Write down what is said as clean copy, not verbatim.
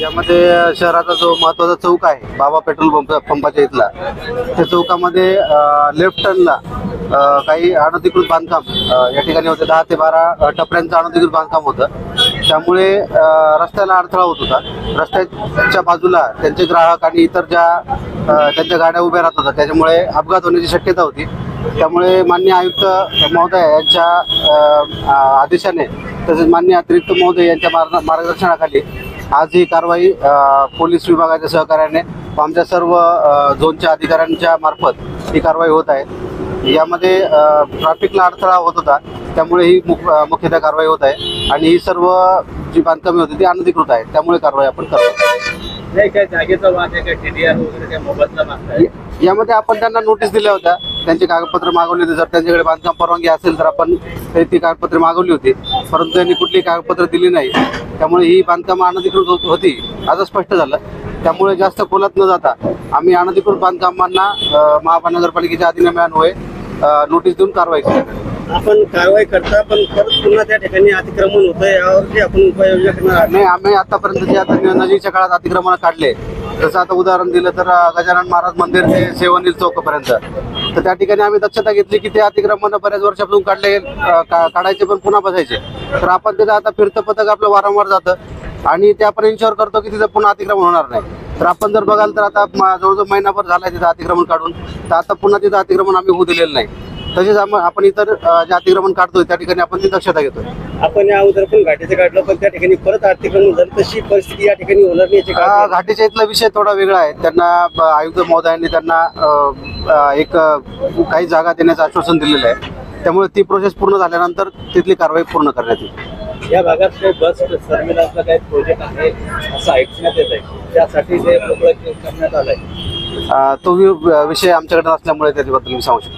यामध्ये शहराचा जो महत्त्वाचा चौक आहे बाबा पेट्रोल पंपाच्या इथला, त्या चौकामध्ये लेफ्ट टर्नला काही अनधिकृत बांधकाम या ठिकाणी होते. 10 ते 12 टपऱ्यांचं अनधिकृत बांधकाम होतं. त्यामुळे रस्त्याला अडथळा होत होता. रस्त्याच्या बाजूला त्यांचे ग्राहक आणि इतर ज्या त्यांच्या गाड्या उभ्या राहत होत्या, त्याच्यामुळे अपघात होण्याची शक्यता होती. त्यामुळे माननीय आयुक्त महोदय यांच्या आदेशाने तसेच माननीय अतिरिक्त महोदय यांच्या मार्गदर्शनाखाली आज ही कारवाई पोलीस विभागाच्या सहकार्याने आमच्या सर्व झोनच्या अधिकाऱ्यांच्या मार्फत ही कारवाई होत आहे. यामध्ये ट्रॅफिकला अडथळा होत होता, त्यामुळे ही मुख्यतः कारवाई होत आहे. आणि ही सर्व जी बांधकामे होती ती अनधिकृत आहेत, त्यामुळे कारवाई आपण करतो. काय जागेचा वाद आहे, काय TDR वगैरे काय मोबदला मागताय? यामध्ये आपण त्यांना नोटीस दिल्या होत्या, त्यांची कागदपत्र मागवली होती. जर त्यांच्याकडे बांधकाम परवानगी असेल तर आपण ती कागदपत्रे मागवली होती, परंतु त्यांनी कुठली कागदपत्र दिली नाही. त्यामुळे ही बांधकामं अनधिकृत होती असं स्पष्ट झालं. त्यामुळे जास्त खोलात न जाता आम्ही अनधिकृत बांधकामांना महानगरपालिकेच्या अधिनियमान्वये नोटीस देऊन कारवाई केली. आपण कारवाई करता पण परत पुन्हा त्या ठिकाणी अतिक्रमण होतं, यावरती आपण उपाययोजना करणार नाही. आम्ही आतापर्यंत जे आता नजीकच्या काळात अतिक्रमण काढले, जसं आता उदाहरण दिलं तर गजानन महाराज मंदिर ते सेवनील चौकपर्यंत, तर त्या ठिकाणी आम्ही दक्षता घेतली की ते अतिक्रमण बऱ्याच वर्षापासून काढायचे पण पुन्हा बसायचे. तर आपण तिथं आता फिरतं पथक आपलं वारंवार जातं आणि ते आपण इन्शुअर करतो की तिथं पुन्हा अतिक्रमण होणार नाही. तर आपण जर बघाल तर आता जवळजवळ महिनाभर झालाय तिथं अतिक्रमण काढून, तर आता पुन्हा तिथं अतिक्रमण आम्ही होऊ दिलेलं नाही. तसेच आपण इतर जे अतिक्रमण काढतोय त्या ठिकाणी आपण ती दक्षता घेतोय. आपण या अगोदर पण घाटीचं काढलं, पण त्या ठिकाणी परत अतिक्रमण झालं, तशी परिस्थिती या ठिकाणी होणार नाही. घाटीच्या इथला विषय थोडा वेगळा आहे. त्यांना आयुक्त महोदयांनी त्यांना एक काही जागा देण्याचं आश्वासन दिलेलं आहे. त्यामुळे ती प्रोसेस पूर्ण झाल्यानंतर तिथली कारवाई पूर्ण करण्यात येईल. या भागात काही बस सर्व्हिलन्सचा काही प्रोजेक्ट आहे असं ऐकण्यात येत आहे, त्यासाठी ते करण्यात आलंय. तो विषय आमच्याकडे नसल्यामुळे त्याच्याबद्दल मी सांगू शकतो.